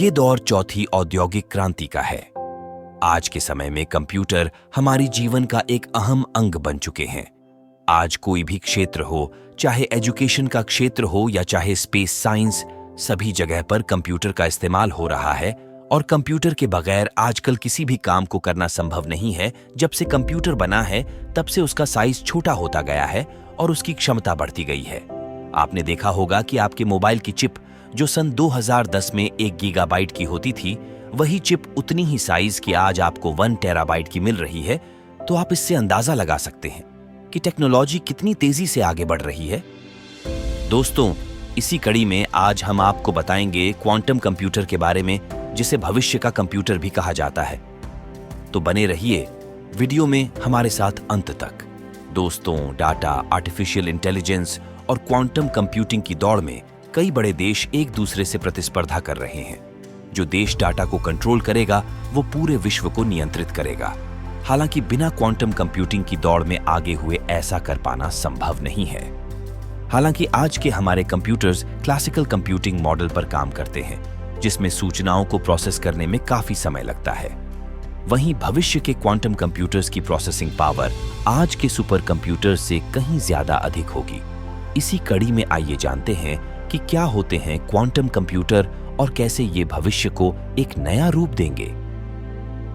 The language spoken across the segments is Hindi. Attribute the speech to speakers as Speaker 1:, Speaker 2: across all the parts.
Speaker 1: ये दौर चौथी औद्योगिक क्रांति का है। आज के समय में कंप्यूटर हमारी जीवन का एक अहम अंग बन चुके हैं। आज कोई भी क्षेत्र हो, चाहे एजुकेशन का क्षेत्र हो या चाहे स्पेस साइंस, सभी जगह पर कंप्यूटर का इस्तेमाल हो रहा है। और कंप्यूटर के बगैर आजकल किसी भी काम को करना संभव नहीं है। जब से कंप्यूटर बना है तब से उसका साइज छोटा होता गया है और उसकी क्षमता बढ़ती गई है। आपने देखा होगा कि आपके मोबाइल की चिप जो सन 2010 में 1 गीगाबाइट की होती थी, वही चिप उतनी ही साइज की आज आपको 1 टेराबाइट की मिल रही है। तो आप इससे अंदाजा लगा सकते हैं कि टेक्नोलॉजी कितनी तेजी से आगे बढ़ रही है। दोस्तों, इसी कड़ी में आज हम आपको बताएंगे क्वांटम कंप्यूटर के बारे में, जिसे भविष्य का कंप्यूटर भी कहा जाता है। तो बने रहिए वीडियो में हमारे साथ अंत तक। दोस्तों, डाटा, आर्टिफिशियल इंटेलिजेंस और क्वांटम कंप्यूटिंग की दौड़ में कई बड़े देश एक दूसरे से प्रतिस्पर्धा कर रहे हैं। जो देश डाटा को कंट्रोल करेगा वो पूरे विश्व को नियंत्रित करेगा। हालांकि बिना क्वांटम कंप्यूटिंग की दौड़ में आगे हुए ऐसा कर पाना संभव नहीं है। हालांकि आज के हमारे कंप्यूटर्स क्लासिकल कंप्यूटिंग मॉडल पर काम करते हैं, जिसमें सूचनाओं को प्रोसेस करने में काफी समय लगता है। वहीं भविष्य के क्वांटम कंप्यूटर्स की प्रोसेसिंग पावर आज के सुपर कंप्यूटर्स से कहीं ज्यादा अधिक होगी। इसी कड़ी में आइए जानते हैं कि क्या होते हैं क्वांटम कंप्यूटर और कैसे ये भविष्य को एक नया रूप देंगे।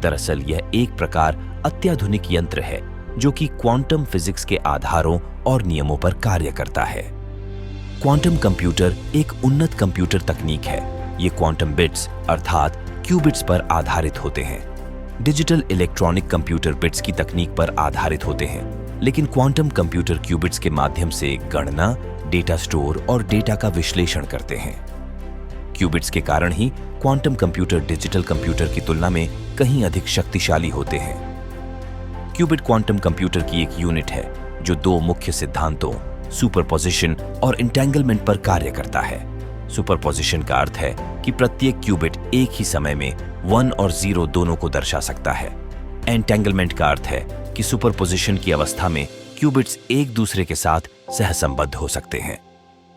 Speaker 1: दरअसल यह एक प्रकार अत्याधुनिक यंत्र है जो कि क्वांटम फिजिक्स के आधारों और नियमों पर कार्य करता है। क्वांटम कंप्यूटर एक उन्नत कंप्यूटर तकनीक है। ये क्वांटम बिट्स अर्थात क्यूबिट्स पर आधारित होते हैं। डिजिटल इलेक्ट्रॉनिक कंप्यूटर बिट्स की तकनीक पर आधारित होते हैं, लेकिन क्वांटम कंप्यूटर क्यूबिट्स के माध्यम से गणना, डेटा स्टोर और डेटा का विश्लेषण करते हैं। क्यूबिट्स के कारण ही क्वांटम कंप्यूटर डिजिटल कंप्यूटर की तुलना में कहीं अधिक शक्तिशाली होते हैं। क्यूबिट क्वांटम कंप्यूटर की एक यूनिट है जो 2 मुख्य सिद्धांतों सुपरपोजिशन और एंटेंगलमेंट पर कार्य करता है। सुपरपोजिशन का अर्थ है कि प्रत्येक क्यूबिट एक ही समय में 1 और 0 दोनों को दर्शा सकता है। एंटेंगलमेंट का अर्थ है कि सुपरपोजिशन की अवस्था में क्यूबिट्स एक दूसरे के साथ सहसंबद्ध हो सकते हैं।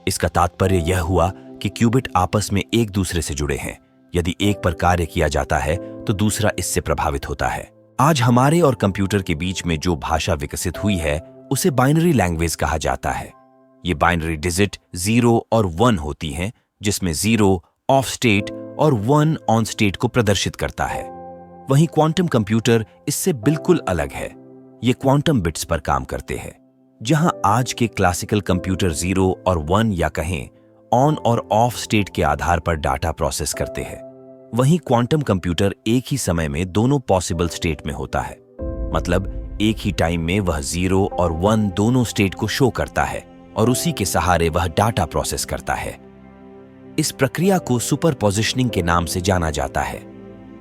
Speaker 1: इसका तात्पर्य यह हुआ कि क्यूबिट आपस में एक दूसरे से जुड़े हैं। यदि एक पर कार्य किया जाता है तो दूसरा इससे प्रभावित होता है। आज हमारे और कंप्यूटर के बीच में जो भाषा विकसित हुई है उसे बाइनरी लैंग्वेज कहा जाता है। ये बाइनरी डिजिट 0 और 1 होती हैं, जिसमें 0 ऑफ स्टेट और 1 ऑन स्टेट को प्रदर्शित करता है। वहीं क्वांटम कंप्यूटर इससे बिल्कुल अलग है। ये क्वांटम बिट्स पर काम करते हैं। जहां आज के क्लासिकल कंप्यूटर 0 और 1 या कहें ऑन और ऑफ स्टेट के आधार पर डाटा प्रोसेस करते हैं, वहीं क्वांटम कंप्यूटर एक ही समय में दोनों पॉसिबल स्टेट में होता है। मतलब एक ही टाइम में वह 0 और 1 दोनों स्टेट को शो करता है और उसी के सहारे वह डाटा प्रोसेस करता है। इस प्रक्रिया को सुपरपोजिशनिंग के नाम से जाना जाता है।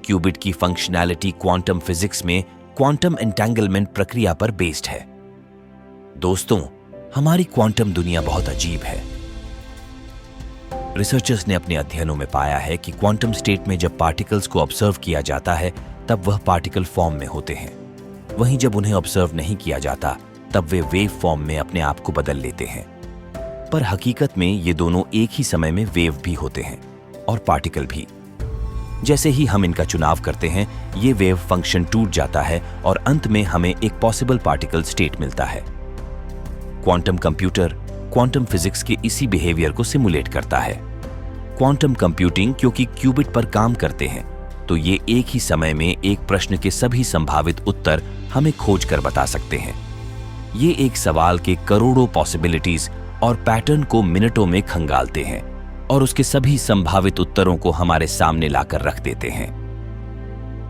Speaker 1: क्यूबिट की फंक्शनैलिटी क्वांटम फिजिक्स में क्वांटम एंटेंगलमेंट प्रक्रिया पर बेस्ड है। दोस्तों, हमारी क्वांटम दुनिया बहुत अजीब है। रिसर्चर्स ने अपने अध्ययनों में पाया है कि क्वांटम स्टेट में जब पार्टिकल्स को ऑब्जर्व किया जाता है तब वह पार्टिकल फॉर्म में होते हैं। वहीं जब उन्हें ऑब्जर्व नहीं किया जाता तब वे वेव फॉर्म में अपने आप को बदल लेते हैं। पर हकीकत में ये दोनों एक ही समय में वेव भी होते हैं और पार्टिकल भी। जैसे ही हम इनका चुनाव करते हैं, ये वेव फंक्शन टूट जाता है और अंत में हमें एक पॉसिबल पार्टिकल स्टेट मिलता है। क्वांटम कंप्यूटर क्वांटम फिजिक्स के इसी बिहेवियर को सिमुलेट करता है। क्वांटम कंप्यूटिंग क्योंकि क्यूबिट पर काम करते हैं, तो ये एक ही समय में एक प्रश्न के सभी संभावित उत्तर हमें खोज कर बता सकते हैं। ये एक सवाल के करोड़ों पॉसिबिलिटीज और पैटर्न को मिनटों में खंगालते हैं और उसके सभी संभावित उत्तरों को हमारे सामने लाकर रख देते हैं।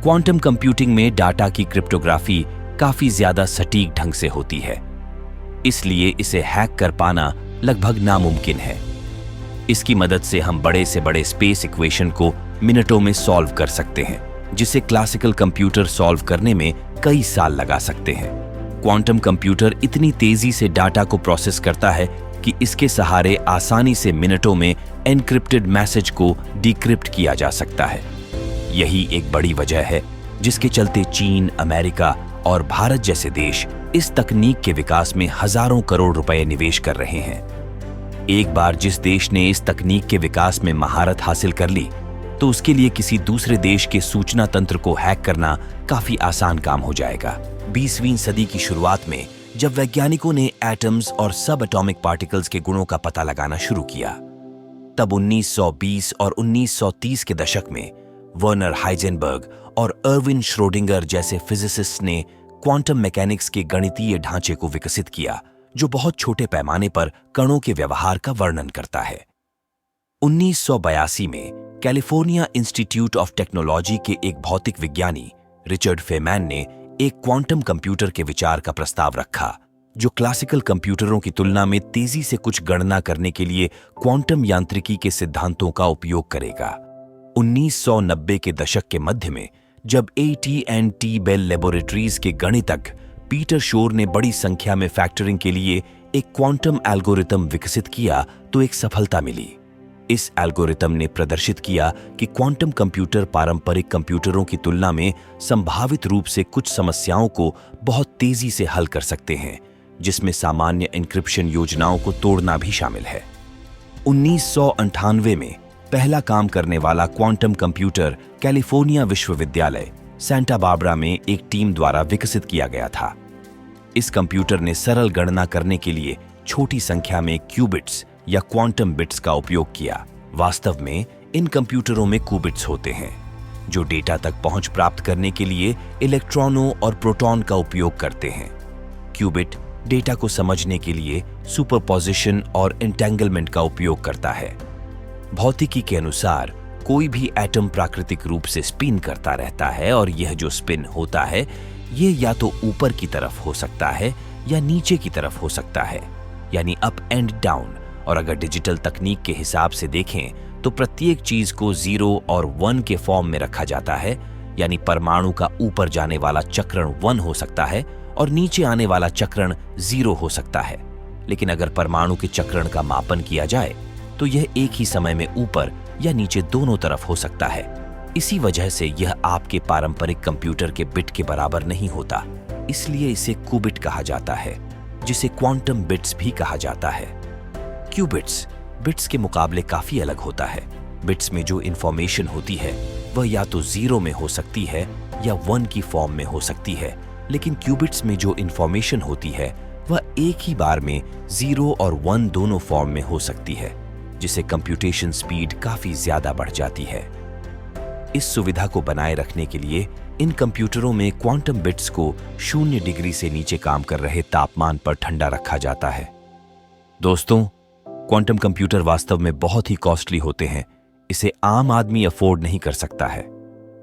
Speaker 1: क्वांटम कंप्यूटिंग में डाटा की क्रिप्टोग्राफी काफी ज्यादा सटीक ढंग से होती है, इसलिए इसे हैक कर पाना लगभग नामुमकिन है। इसकी मदद से हम बड़े से बड़े स्पेस इक्वेशन को मिनटों में सॉल्व कर सकते हैं, जिसे क्लासिकल कंप्यूटर सॉल्व करने में कई साल लगा सकते हैं। क्वांटम कंप्यूटर इतनी तेजी से डाटा को प्रोसेस करता है कि इसके सहारे आसानी से मिनटों में एन्क्रिप्टेड मैसेज को डिक्रिप्ट किया जा सकता है। यही एक बड़ी वजह है जिसके चलते चीन, अमेरिका और भारत जैसे देश इस तकनीक के विकास में हजारों करोड़ रुपए निवेश कर रहे हैं। एक बार जिस देश ने इस तकनीक के विकास में महारत हासिल कर ली, तो उसके लिए किसी दूसरे देश के सूचना तंत्र को हैक करना काफी आसान काम हो जाएगा। 20वीं सदी की शुरुआत में जब वैज्ञानिकों ने एटम्स और सब एटॉमिक पार्टिकल्स के गुणों का पता लगाना शुरू किया, तब 1920 और 1930 के दशक में वर्नर हाइजेनबर्ग और अर्विन श्रोडिंगर जैसे फिजिसिस्ट ने क्वांटम मैकेनिक्स के गणितीय ढांचे को विकसित किया, जो बहुत छोटे पैमाने पर कणों के व्यवहार का वर्णन करता है। 1982 में कैलिफोर्निया इंस्टीट्यूट ऑफ टेक्नोलॉजी के एक भौतिक विज्ञानी रिचर्ड फेमैन ने एक क्वांटम कंप्यूटर के विचार का प्रस्ताव रखा, जो क्लासिकल कंप्यूटरों की तुलना में तेजी से कुछ गणना करने के लिए क्वांटम यांत्रिकी के सिद्धांतों का उपयोग करेगा। 1990 के दशक के मध्य में जब AT&T बेल लेबोरेटरीज के गणितज्ञ पीटर शोर ने बड़ी संख्या में फैक्टरिंग के लिए एक क्वांटम एल्गोरिथम विकसित किया, तो एक सफलता मिली। इस एल्गोरिथम ने प्रदर्शित किया कि क्वांटम कंप्यूटर पारंपरिक कंप्यूटरों की तुलना में संभावित रूप से कुछ समस्याओं को बहुत तेजी से हल कर सकते हैं, जिसमें सामान्य एन्क्रिप्शन योजनाओं को तोड़ना भी शामिल है। 1998 में पहला काम करने वाला क्वांटम कंप्यूटर कैलिफोर्निया विश्वविद्यालय सेंटा बार्बरा में एक टीम द्वारा विकसित किया गया था। इस कंप्यूटर ने सरल गणना करने के लिए छोटी संख्या में क्यूबिट्स या क्वांटम बिट्स का उपयोग किया। वास्तव में इन कंप्यूटरों में क्यूबिट्स होते हैं, जो डेटा तक पहुंच प्राप्त करने के लिए इलेक्ट्रॉनों और प्रोटॉन का उपयोग करते हैं। क्यूबिट डेटा को समझने के लिए सुपरपोजिशन और एंटेंगलमेंट का उपयोग करता है। भौतिकी के अनुसार कोई भी एटम प्राकृतिक रूप से स्पिन करता रहता है, और यह जो स्पिन होता है ये या तो ऊपर की तरफ हो सकता है या नीचे की तरफ हो सकता है, यानी अप एंड डाउन। और अगर डिजिटल तकनीक के हिसाब से देखें तो प्रत्येक चीज को 0 और 1 के फॉर्म में रखा जाता है, यानी परमाणु का ऊपर जाने वाला चक्रण 1 हो सकता है और नीचे आने वाला चक्रण 0 हो सकता है। लेकिन अगर परमाणु के चक्रण का मापन किया जाए तो यह एक ही समय में ऊपर या नीचे दोनों तरफ हो सकता है। इसी वजह से यह आपके पारंपरिक कंप्यूटर के बिट के बराबर नहीं होता, इसलिए इसे क्यूबिट कहा जाता है, जिसे क्वांटम बिट्स भी कहा जाता है। क्यूबिट्स बिट्स के मुकाबले काफी अलग होता है। बिट्स में जो इंफॉर्मेशन होती है वह या तो 0 में हो सकती है या 1 की फॉर्म में हो सकती है, लेकिन क्यूबिट्स में जो इंफॉर्मेशन होती है वह एक ही बार में 0 और 1 दोनों फॉर्म में हो सकती है, जिससे कंप्यूटेशन स्पीड काफी ज्यादा बढ़ जाती है। इस सुविधा को बनाए रखने के लिए इन कंप्यूटरों में क्वांटम बिट्स को 0 डिग्री से नीचे काम कर रहे तापमान पर ठंडा रखा जाता है। दोस्तों, क्वांटम कंप्यूटर वास्तव में बहुत ही कॉस्टली होते हैं। इसे आम आदमी अफोर्ड नहीं कर सकता है।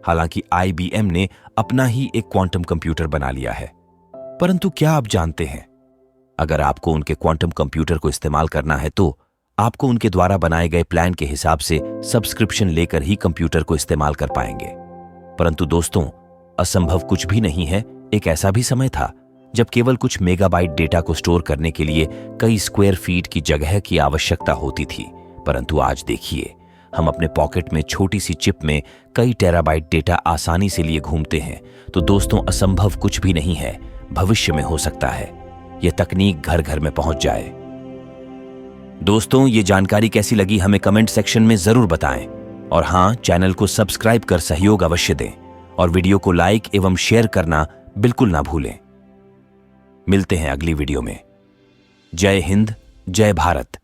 Speaker 1: हालांकि IBM ने अपना ही एक क्वांटम कंप्यूटर बना लिया है। परंतु क्या आप जानते हैं, अगर आपको उनके क्वांटम कंप्यूटर को इस्तेमाल करना है तो आपको उनके द्वारा बनाए गए प्लान के हिसाब से सब्सक्रिप्शन लेकर ही कंप्यूटर को इस्तेमाल कर पाएंगे। परंतु दोस्तों, असंभव कुछ भी नहीं है। एक ऐसा भी समय था जब केवल कुछ मेगाबाइट डेटा को स्टोर करने के लिए कई स्क्वायर फीट की जगह की आवश्यकता होती थी। परंतु आज देखिए, हम अपने पॉकेट में छोटी सी चिप में कई टेराबाइट डेटा आसानी से लिए घूमते हैं। तो दोस्तों, असंभव कुछ भी नहीं है, भविष्य में हो सकता है। यह तकनीक घर घर में पहुंच जाए। दोस्तों, ये जानकारी कैसी लगी हमें कमेंट सेक्शन में जरूर बताएं, और हां, चैनल को सब्सक्राइब कर सहयोग अवश्य दें, और वीडियो को लाइक एवं शेयर करना बिल्कुल ना भूलें। मिलते हैं अगली वीडियो में। जय हिंद, जय भारत।